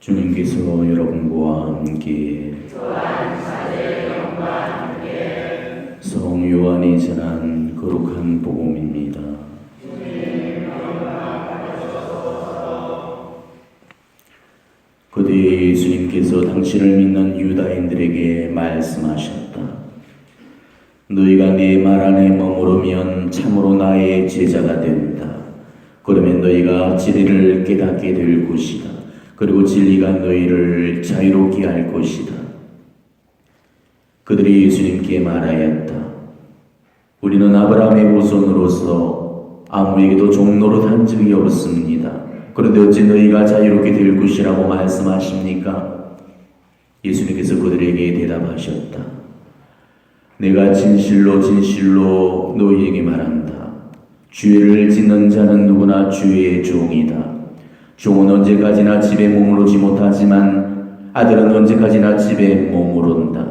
주님께서 여러분과 함께 성 요한이 전한 거룩한 복음입니다. 그때 예수님께서 당신을 믿는 유다인들에게 말씀하셨다. 너희가 내 말 안에 머무르면 참으로 나의 제자가 된다. 그러면 너희가 진리를 깨닫게 될 것이다. 그리고 진리가 너희를 자유롭게 할 것이다. 그들이 예수님께 말하였다. 우리는 아브라함의 후손으로서 아무에게도 종노릇 한 적이 없습니다. 그런데 어찌 너희가 자유롭게 될 것이라고 말씀하십니까? 예수님께서 그들에게 대답하셨다. 내가 진실로 진실로 너희에게 말한다. 죄를 짓는 자는 누구나 죄의 종이다. 종은 언제까지나 집에 머무르지 못하지만 아들은 언제까지나 집에 머무른다.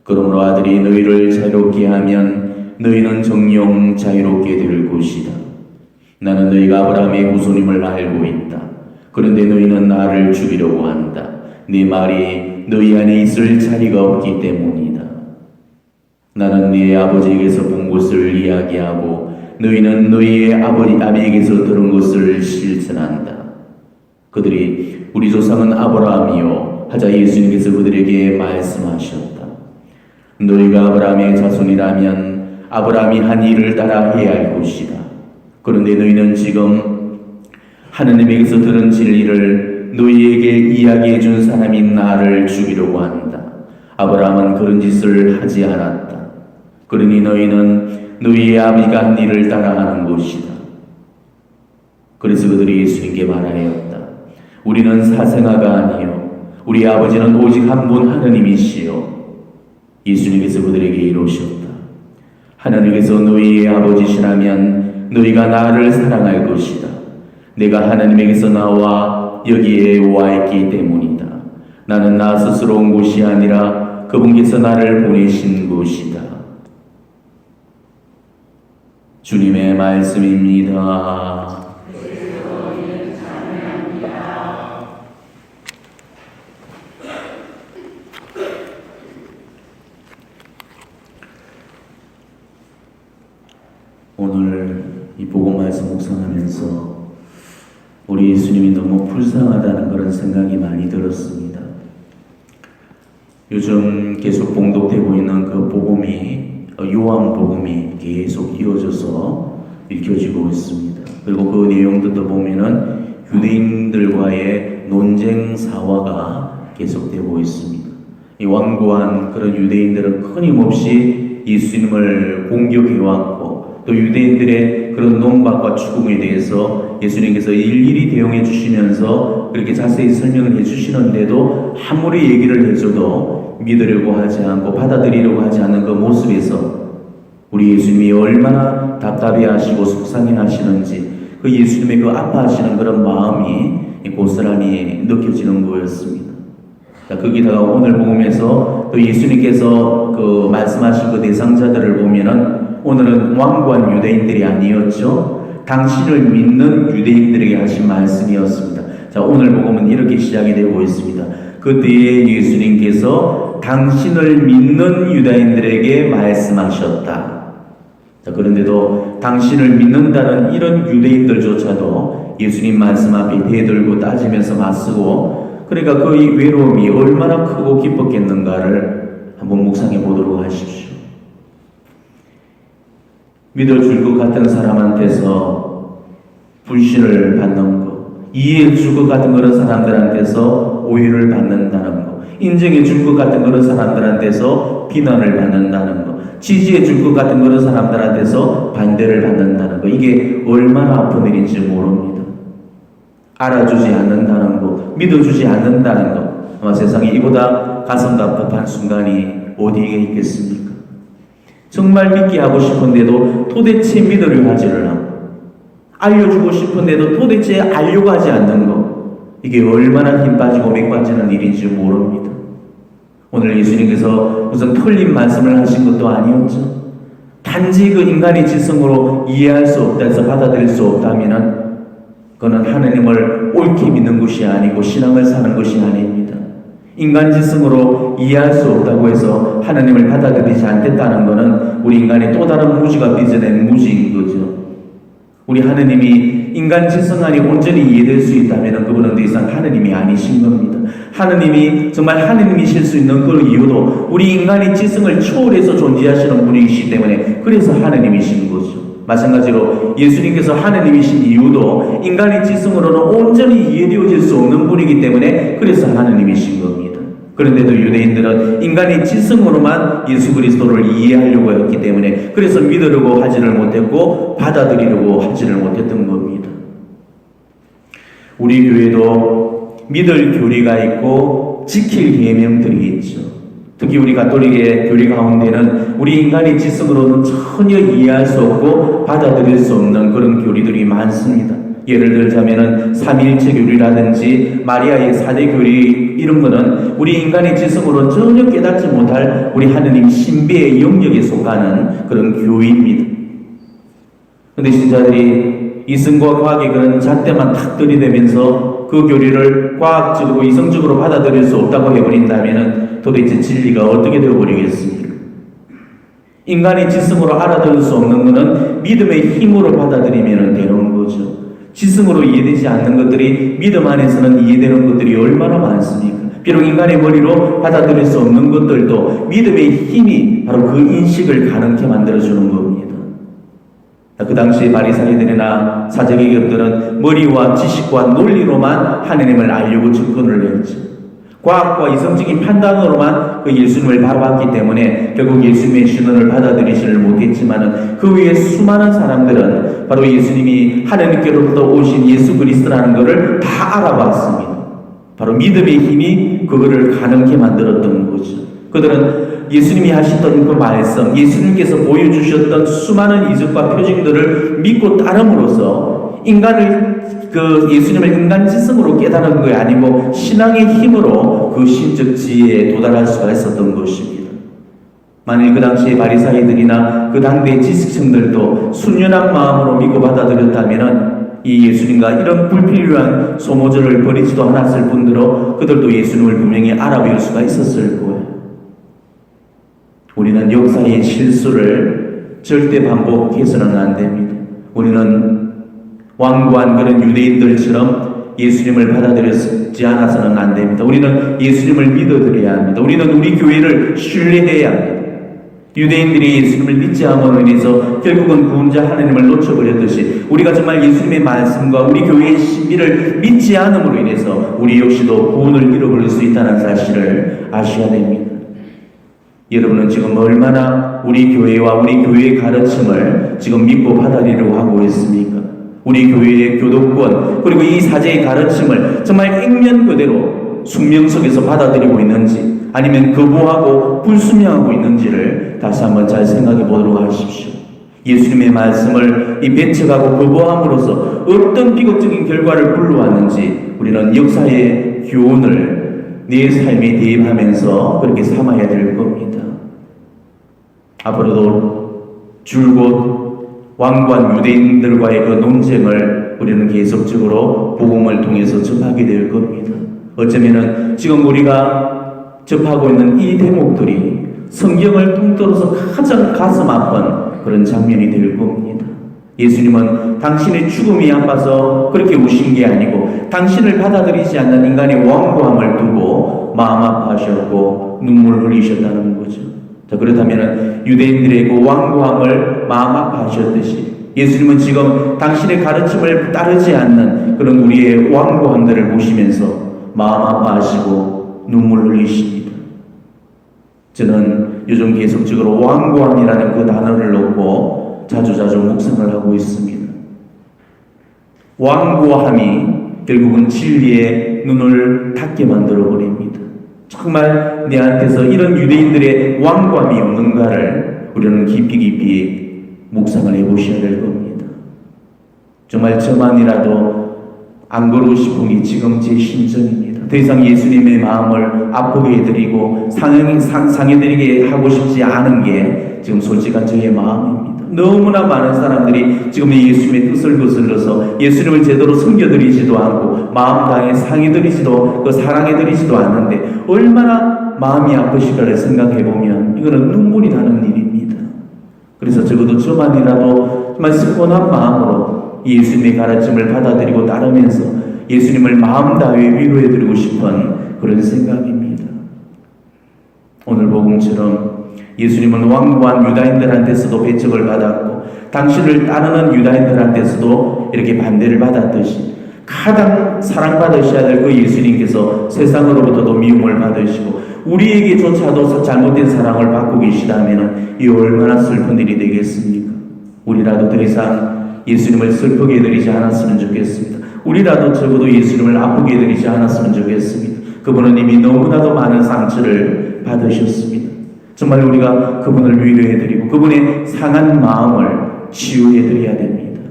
그러므로 아들이 너희를 자유롭게 하면 너희는 정녕 자유롭게 될 것이다. 나는 너희가 아브라함의 후손임을 알고 있다. 그런데 너희는 나를 죽이려고 한다. 네 말이 너희 안에 있을 자리가 없기 때문이다. 나는 네 아버지에게서 본 것을 이야기하고 너희는 너희의 아비에게서 들은 것을 실천한다. 그들이 우리 조상은 아브라함이요 하자 예수님께서 그들에게 말씀하셨다. 너희가 아브라함의 자손이라면 아브라함이 한 일을 따라 해야 할 것이다. 그런데 너희는 지금 하느님에게서 들은 진리를 너희에게 이야기해 준 사람이 나를 죽이려고 한다. 아브라함은 그런 짓을 하지 않았다. 그러니 너희는 너희의 아비가 한 일을 따라하는 것이다. 그래서 그들이 예수님께 말하였다. 우리는 사생아가 아니요 우리 아버지는 오직 한 분 하느님이시요. 예수님께서 그들에게 이르셨다. 하나님께서 너희의 아버지시라면 너희가 나를 사랑할 것이다. 내가 하나님에게서 나와 여기에 와 있기 때문이다. 나는 나 스스로 온 것이 아니라 그분께서 나를 보내신 것이다. 주님의 말씀입니다. 오늘 이 복음 말씀 묵상하면서 우리 예수님이 너무 불쌍하다는 그런 생각이 많이 들었습니다. 요즘 계속 봉독되고 있는 그 복음이 요한복음이 계속 이어져서 읽혀지고 있습니다. 그리고 그 내용들도 보면은 유대인들과의 논쟁 사화가 계속되고 있습니다. 이 완고한 그런 유대인들은 끊임없이 예수님을 공격해왔고 또 유대인들의 그런 논박과 추궁에 대해서 예수님께서 일일이 대응해 주시면서 그렇게 자세히 설명을 해 주시는데도 아무리 얘기를 해줘도 믿으려고 하지 않고 받아들이려고 하지 않는 그 모습에서 우리 예수님이 얼마나 답답해 하시고 속상해 하시는지 그 예수님의 그 아파하시는 그런 마음이 고스란히 느껴지는 거였습니다. 거기다가 오늘 복음에서 또 예수님께서 그 말씀하신 그 대상자들을 보면은 오늘은 완고한 유대인들이 아니었죠. 당신을 믿는 유대인들에게 하신 말씀이었습니다. 자, 오늘 복음은 이렇게 시작이 되고 있습니다. 그때에 예수님께서 당신을 믿는 유대인들에게 말씀하셨다. 자, 그런데도 당신을 믿는다는 이런 유대인들조차도 예수님 말씀 앞에 대들고 따지면서 맞서고 그러니까 그 외로움이 얼마나 크고 깊었겠는가를 한번 묵상해 보도록 하십시오. 믿어줄 것 같은 사람한테서 불신을 받는 것, 이해해 줄 것 같은 그런 사람들한테서 오해를 받는다는 것, 인정해 줄 것 같은 그런 사람들한테서 비난을 받는다는 것, 지지해 줄 것 같은 그런 사람들한테서 반대를 받는다는 것, 이게 얼마나 아픈 일인지 모릅니다. 알아주지 않는다는 것, 믿어주지 않는다는 것, 아마 세상에 이보다 가슴 답답한 순간이 어디에 있겠습니까? 정말 믿게 하고 싶은데도 도대체 믿으려 하지를 않고 알려주고 싶은데도 도대체 알려고 하지 않는 것, 이게 얼마나 힘 빠지고 맥 빠지는 일인지 모릅니다. 오늘 예수님께서 무슨 틀린 말씀을 하신 것도 아니었죠. 단지 그 인간의 지성으로 이해할 수 없다 해서 받아들일 수 없다면은 그는 하느님을 옳게 믿는 것이 아니고 신앙을 사는 것이 아닙니다. 인간지성으로 이해할 수 없다고 해서 하나님을 받아들이지 않겠다는 것은 우리 인간의 또 다른 무지가 빚어낸 무지인 거죠. 우리 하느님이 인간지성 안에 온전히 이해될 수 있다면 그분은 더 이상 하느님이 아니신 겁니다. 하느님이 정말 하느님이실 수 있는 그 이유도 우리 인간의 지성을 초월해서 존재하시는 분이시기 때문에 그래서 하느님이신 거죠. 마찬가지로 예수님께서 하느님이신 이유도 인간의 지성으로는 온전히 이해되어질 수 없는 분이기 때문에 그래서 하느님이신 겁니다. 그런데도 유대인들은 인간의 지성으로만 예수 그리스도를 이해하려고 했기 때문에 그래서 믿으려고 하지를 못했고 받아들이려고 하지를 못했던 겁니다. 우리 교회도 믿을 교리가 있고 지킬 계명들이 있죠. 특히 우리 가톨릭의 교리 가운데는 우리 인간의 지성으로는 전혀 이해할 수 없고 받아들일 수 없는 그런 교리들이 많습니다. 예를 들자면은 삼위일체 교리라든지 마리아의 4대 교리 이런 거는 우리 인간의 지성으로 전혀 깨닫지 못할 우리 하느님 신비의 영역에 속하는 그런 교리입니다. 그런데 신자들이 이성과 과학의 그런 잣대만 탁 들이대면서 그 교리를 과학적으로 이성적으로 받아들일 수 없다고 해버린다면 도대체 진리가 어떻게 되어버리겠습니까? 인간의 지성으로 알아들을 수 없는 것은 믿음의 힘으로 받아들이면 되는 거죠. 지성으로 이해되지 않는 것들이 믿음 안에서는 이해되는 것들이 얼마나 많습니까? 비록 인간의 머리로 받아들일 수 없는 것들도 믿음의 힘이 바로 그 인식을 가능케 만들어주는 겁니다. 그 당시에 바리새인들이나 사제개혁들은 머리와 지식과 논리로만 하느님을 알려고 접근을 했죠. 과학과 이성적인 판단으로만 그 예수님을 바라봤기 때문에 결국 예수님의 신원을 받아들이지를 못했지만 그 위에 수많은 사람들은 바로 예수님이 하느님께로부터 오신 예수 그리스도라는 것을 다 알아봤습니다. 바로 믿음의 힘이 그거를 가능케 만들었던 거죠. 그들은 예수님이 하셨던 그 말씀, 예수님께서 보여주셨던 수많은 이적과 표징들을 믿고 따름으로써 예수님을 인간지성으로 깨달은 것이 아니고 신앙의 힘으로 그 신적 지혜에 도달할 수가 있었던 것입니다. 만일 그 당시에 바리새인들이나 그 당대의 지식층들도 순연한 마음으로 믿고 받아들였다면 이 예수님과 이런 불필요한 소모전을 벌이지도 않았을 뿐더러 그들도 예수님을 분명히 알아볼 수가 있었을 거예요. 우리는 역사의 실수를 절대 반복해서는 안 됩니다. 우리는 완고한 그런 유대인들처럼 예수님을 받아들였지 않아서는 안 됩니다. 우리는 예수님을 믿어드려야 합니다. 우리는 우리 교회를 신뢰해야 합니다. 유대인들이 예수님을 믿지 않음으로 인해서 결국은 구원자 하나님을 놓쳐버렸듯이 우리가 정말 예수님의 말씀과 우리 교회의 신비를 믿지 않음으로 인해서 우리 역시도 구원을 잃어버릴 수 있다는 사실을 아셔야 됩니다. 여러분은 지금 얼마나 우리 교회와 우리 교회의 가르침을 지금 믿고 받아들이려고 하고 있습니까? 우리 교회의 교도권 그리고 이 사제의 가르침을 정말 액면 그대로 숙명 속에서 받아들이고 있는지 아니면 거부하고 불순종하고 있는지를 다시 한번 잘 생각해 보도록 하십시오. 예수님의 말씀을 이 배척하고 거부함으로써 어떤 비극적인 결과를 불러왔는지 우리는 역사의 교훈을 내 삶에 대입하면서 그렇게 삼아야 될 겁니다. 앞으로도 줄곧 완고한 유대인들과의 그 논쟁을 우리는 계속적으로 복음을 통해서 접하게 될 겁니다. 어쩌면은 지금 우리가 접하고 있는 이 대목들이 성경을 통틀어서 가장 가슴 아픈 그런 장면이 될 겁니다. 예수님은 당신의 죽음이 아파서 그렇게 우신 게 아니고 당신을 받아들이지 않는 인간의 완고함을 두고 마음 아파하셨고 눈물을 흘리셨다는 거죠. 자, 그렇다면 유대인들의 그 완고함을 마음 아파하셨듯이 예수님은 지금 당신의 가르침을 따르지 않는 그런 우리의 완고함들을 보시면서 마음 아파하시고 눈물 흘리십니다. 저는 요즘 계속적으로 완고함이라는 그 단어를 놓고 자주자주 묵상을 하고 있습니다. 완고함이 결국은 진리의 눈을 닫게 만들어 버립니다. 정말 내한테서 이런 유대인들의 완고함이 없는가를 우리는 깊이 묵상을 해보셔야 될 겁니다. 정말 저만이라도 안 그러고 싶은 게 지금 제 심정입니다. 더 이상 예수님의 마음을 아프게 해드리고 상해드리게 하고 싶지 않은 게 지금 솔직한 저의 마음입니다. 너무나 많은 사람들이 지금 예수님의 뜻을 거슬러서 예수님을 제대로 섬겨드리지도 않고 마음 다해 상해드리지도 사랑해드리지도 않는데 얼마나 마음이 아프실까를 생각해보면 이거는 눈물이 나는 일입니다. 그래서 적어도 저만이라도 정말 시원한 마음으로 예수님의 가르침을 받아들이고 따르면서 예수님을 마음 다해 위로해드리고 싶은 그런 생각입니다. 오늘 복음처럼 예수님은 완고한 유다인들한테서도 배척을 받았고 당신을 따르는 유다인들한테서도 이렇게 반대를 받았듯이 가장 사랑받으셔야 될 그 예수님께서 세상으로부터도 미움을 받으시고 우리에게조차도 잘못된 사랑을 받고 계시다면 이 얼마나 슬픈 일이 되겠습니까? 우리라도 더 이상 예수님을 슬프게 해드리지 않았으면 좋겠습니다. 우리라도 적어도 예수님을 아프게 해드리지 않았으면 좋겠습니다. 그분은 이미 너무나도 많은 상처를 받으셨습니다. 정말 우리가 그분을 위로해드리고 그분의 상한 마음을 치유해드려야 됩니다.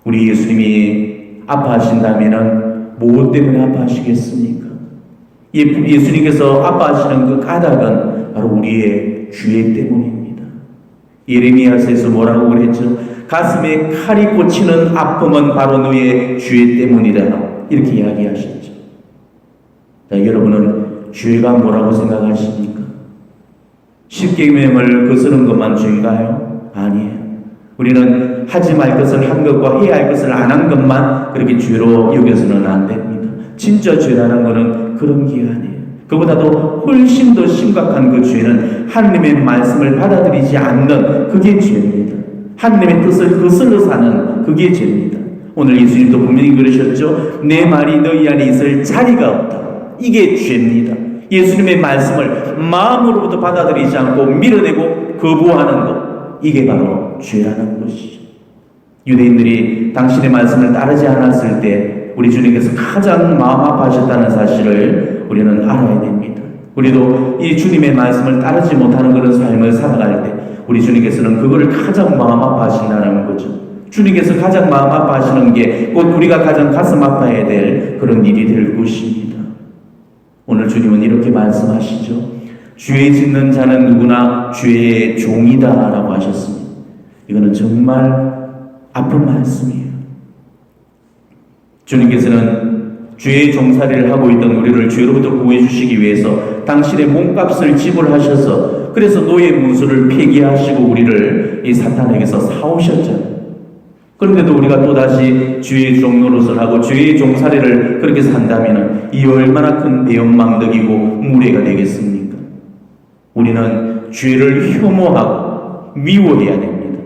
우리 예수님이 아파하신다면 무엇 때문에 아파하시겠습니까? 예수님께서 아파하시는 그 까닭은 바로 우리의 죄 때문입니다. 예레미야서에서 뭐라고 그랬죠? 가슴에 칼이 꽂히는 아픔은 바로 너의 죄 때문이다. 이렇게 이야기하셨죠. 자, 여러분은 죄가 뭐라고 생각하십니까? 십계명을 거스르는 것만 죄인가요? 아니에요. 우리는 하지 말 것을 한 것과 해야 할 것을 안 한 것만 그렇게 죄로 여겨서는 안 됩니다. 진짜 죄라는 것은 그런 게 아니에요. 그보다도 훨씬 더 심각한 그 죄는 하나님의 말씀을 받아들이지 않는 그게 죄입니다. 하나님의 뜻을 거슬러 사는 그게 죄입니다. 오늘 예수님도 분명히 그러셨죠. 내 말이 너희 안에 있을 자리가 없다. 이게 죄입니다. 예수님의 말씀을 마음으로부터 받아들이지 않고 밀어내고 거부하는 것, 이게 바로 죄라는 것이죠. 유대인들이 당신의 말씀을 따르지 않았을 때 우리 주님께서 가장 마음 아파하셨다는 사실을 우리는 알아야 됩니다. 우리도 이 주님의 말씀을 따르지 못하는 그런 삶을 살아갈 때 우리 주님께서는 그거를 가장 마음 아파하신다는 거죠. 주님께서 가장 마음 아파하시는 게 곧 우리가 가장 가슴 아파해야 될 그런 일이 될 것입니다. 오늘 주님은 이렇게 말씀하시죠. 죄 짓는 자는 누구나 죄의 종이다 라고 하셨습니다. 이거는 정말 아픈 말씀이에요. 주님께서는 죄의 종살이를 하고 있던 우리를 죄로부터 구해 주시기 위해서 당신의 몸값을 지불하셔서 그래서 노예 문수를 폐기하시고 우리를 이 사탄에게서 사오셨잖아요. 그런데도 우리가 또다시 죄의 종노릇을 하고 죄의 종살이를 그렇게 산다면 이 얼마나 큰 배은망덕이고 무례가 되겠습니까? 우리는 죄를 혐오하고 미워해야 됩니다.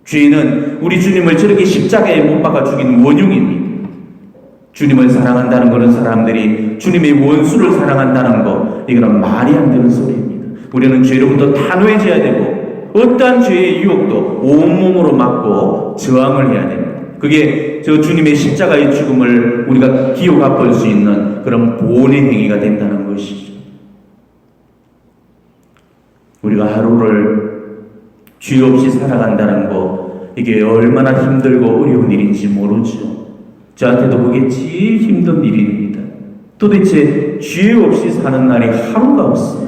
죄는 우리 주님을 저렇게 십자가에 못 박아 죽인 원흉입니다. 주님을 사랑한다는 것은 사람들이 주님의 원수를 사랑한다는 것, 이거는 말이 안 되는 소리입니다. 우리는 죄로부터 단호해져야 되고 어떠한 죄의 유혹도 온몸으로 막고 저항을 해야 됩니다. 그게 저 주님의 십자가의 죽음을 우리가 기억 갚을 수 있는 그런 보온의 행위가 된다는 것이죠. 우리가 하루를 죄 없이 살아간다는 거, 이게 얼마나 힘들고 어려운 일인지 모르죠. 저한테도 그게 제일 힘든 일입니다. 도대체 죄 없이 사는 날이 하루가 없어요.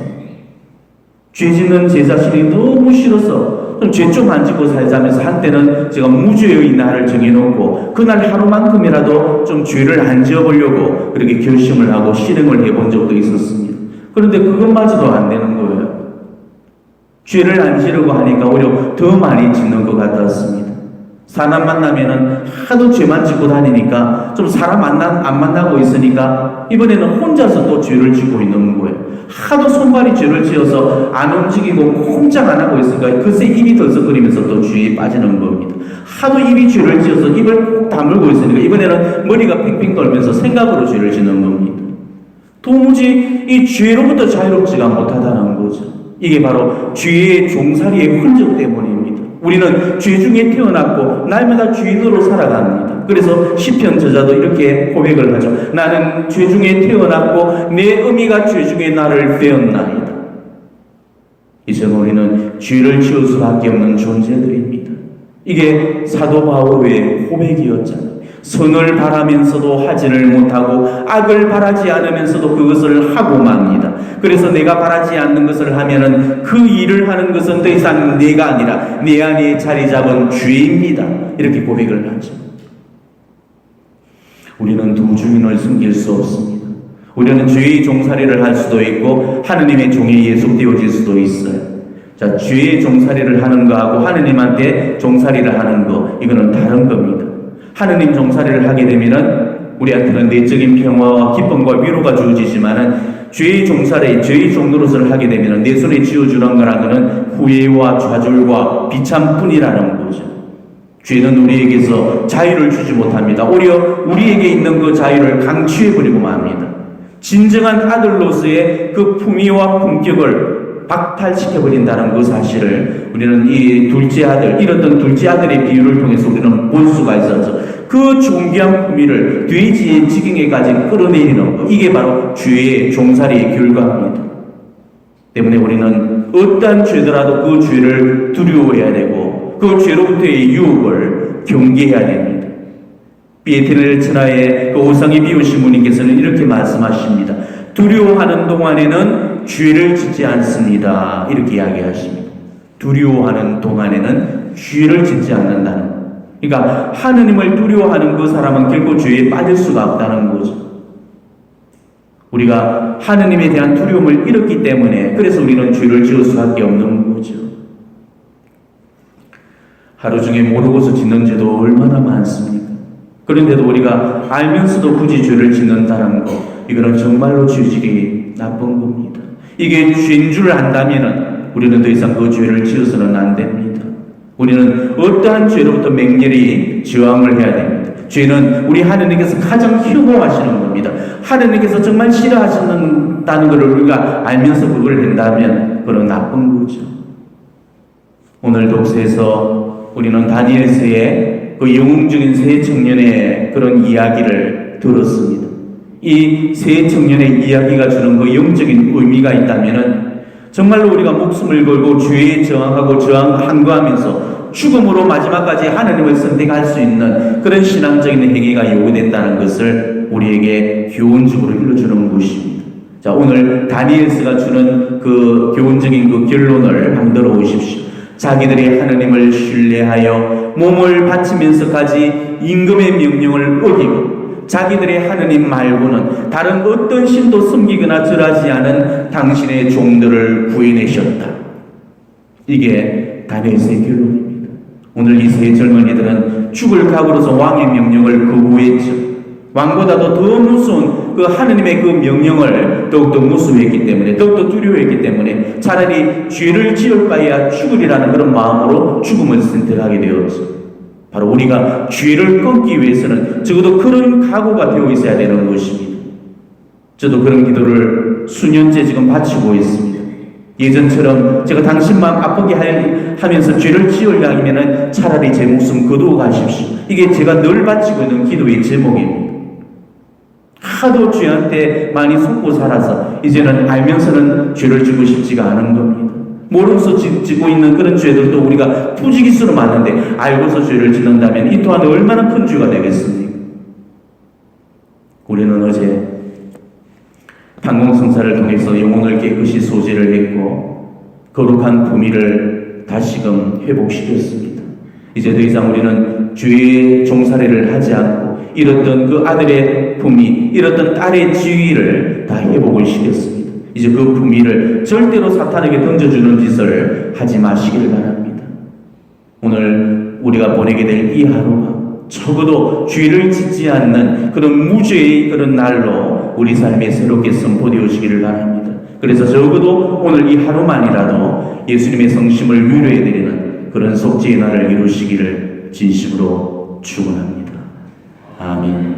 죄 짓는 제 자신이 너무 싫어서 죄 좀 안 짓고 살자면서 한때는 제가 무죄의 날을 정해놓고 그날 하루만큼이라도 좀 죄를 안 지어보려고 그렇게 결심을 하고 실행을 해본 적도 있었습니다. 그런데 그것마저도 안 되는 거예요. 죄를 안 지르고 하니까 오히려 더 많이 짓는 것 같았습니다. 사람 만나면은 하도 죄만 짓고 다니니까 좀 사람 안 만나고 있으니까 이번에는 혼자서 또 죄를 짓고 있는 거예요. 하도 손발이 죄를 지어서 안 움직이고 꼼짝 안 하고 있으니까 글쎄 입이 덜썩거리면서 또 죄에 빠지는 겁니다. 하도 입이 죄를 지어서 입을 꼭 다물고 있으니까 이번에는 머리가 핑핑 돌면서 생각으로 죄를 짓는 겁니다. 도무지 이 죄로부터 자유롭지가 못하다는 거죠. 이게 바로 죄의 종살이의 흔적 때문입니다. 우리는 죄 중에 태어났고 날마다 죄인으로 살아갑니다. 그래서 시편 저자도 이렇게 고백을 하죠. 나는 죄 중에 태어났고 내 어미가 죄 중에 나를 떼었나이다. 이제 우리는 죄를 지을 수밖에 없는 존재들입니다. 이게 사도 바울의 고백이었잖아요. 선을 바라면서도 하지를 못하고 악을 바라지 않으면서도 그것을 하고 맙니다. 그래서 내가 바라지 않는 것을 하면은 그 일을 하는 것은 더 이상 내가 아니라 내 안에 자리 잡은 죄입니다. 이렇게 고백을 하죠. 우리는 두 주인을 숨길 수 없습니다. 우리는 죄의 종살이를 할 수도 있고 하느님의 종에 예속되어질 수도 있어요. 자, 죄의 종살이를 하는 거하고 하느님한테 종살이를 하는 거, 이거는 다른 겁니다. 하느님 종살이를 하게 되면은 우리한테는 내적인 평화와 기쁨과 위로가 주어지지만은 죄의 종살이, 죄의 종노릇을 하게 되면은 내 손에 쥐어주는 거라는 후회와 좌절과 비참뿐이라는 거죠. 죄는 우리에게서 자유를 주지 못합니다. 오히려 우리에게 있는 그 자유를 강취해버리고 맙니다. 진정한 아들로서의 그 품위와 품격을 박탈시켜버린다는 그 사실을 우리는 이 둘째 아들, 이렇던 둘째 아들의 비유를 통해서 우리는 볼 수가 있었죠. 그 존귀한 품위를 돼지의 지경에까지 끌어내리는 것, 이게 바로 죄의 종살이의 결과입니다. 때문에 우리는 어떠한 죄더라도 그 죄를 두려워해야 되고 그 죄로부터의 유혹을 경계해야 됩니다. 비에테르 천하의 그 오상의 비우신 분님께서는 이렇게 말씀하십니다. 두려워하는 동안에는 죄를 짓지 않습니다. 이렇게 이야기하십니다. 두려워하는 동안에는 죄를 짓지 않는다는 것. 그러니까 하느님을 두려워하는 그 사람은 결코 죄에 빠질 수가 없다는 거죠. 우리가 하느님에 대한 두려움을 잃었기 때문에 그래서 우리는 죄를 지을 수밖에 없는 거죠. 하루 중에 모르고서 짓는 죄도 얼마나 많습니까? 그런데도 우리가 알면서도 굳이 죄를 짓는다는 것, 이거는 정말로 죄질이 나쁜 겁니다. 이게 죄인 줄 안다면은 우리는 더 이상 그 죄를 지어서는 안 됩니다. 우리는 어떠한 죄로부터 맹렬히 저항을 해야 됩니다. 죄는 우리 하느님께서 가장 혐오하시는 겁니다. 하느님께서 정말 싫어하신다는 것을 우리가 알면서 그걸 한다면 그건 나쁜 거죠. 오늘 독서에서 우리는 다니엘서의 그 영웅적인 세 청년의 그런 이야기를 들었습니다. 이 세 청년의 이야기가 주는 그 영적인 의미가 있다면은 정말로 우리가 목숨을 걸고 죄에 저항하고 항거하면서 죽음으로 마지막까지 하나님을 선택할 수 있는 그런 신앙적인 행위가 요구된다는 것을 우리에게 교훈적으로 일러주는 것입니다. 자, 오늘 다니엘서가 주는 그 교훈적인 그 결론을 한번 들어보십시오. 자기들이 하나님을 신뢰하여 몸을 바치면서까지 임금의 명령을 어기고 자기들의 하느님 말고는 다른 어떤 신도 섬기거나 절하지 않은 당신의 종들을 구해내셨다. 이게 다니엘서의 결론입니다. 오늘 이 세 젊은이들은 죽을 각오로서 왕의 명령을 거부했죠. 왕보다도 더 무서운 그 하느님의 그 명령을 더욱더 무서워했기 때문에, 더욱더 두려워했기 때문에 차라리 죄를 지을 바에야 죽으리라는 그런 마음으로 죽음을 선택하게 되었죠. 바로 우리가 죄를 끊기 위해서는 적어도 그런 각오가 되어 있어야 되는 것입니다. 저도 그런 기도를 수년째 지금 바치고 있습니다. 예전처럼 제가 당신 마음 아프게 하면서 죄를 지을 양이면은 차라리 제 목숨 거두어 가십시오. 이게 제가 늘 바치고 있는 기도의 제목입니다. 하도 죄한테 많이 속고 살아서 이제는 알면서는 죄를 지고 싶지가 않은 겁니다. 모르면서 짓고 있는 그런 죄들도 우리가 부지기수로 많은데 알고서 죄를 짓는다면 이 또한 얼마나 큰 죄가 되겠습니까? 우리는 어제 판공성사를 통해서 영혼을 깨끗이 소재를 했고 거룩한 품위를 다시금 회복시켰습니다. 이제 더 이상 우리는 죄의 종살이를 하지 않고 잃었던 그 아들의 품위, 잃었던 딸의 지위를 다 회복을 시켰습니다. 이제 그 품위를 절대로 사탄에게 던져주는 짓을 하지 마시기를 바랍니다. 오늘 우리가 보내게 될 이 하루가 적어도 죄를 짓지 않는 그런 무죄의 그런 날로 우리 삶에 새롭게 선포되어지기를 바랍니다. 그래서 적어도 오늘 이 하루만이라도 예수님의 성심을 위로해드리는 그런 속죄의 날을 이루시기를 진심으로 축원합니다. 아멘.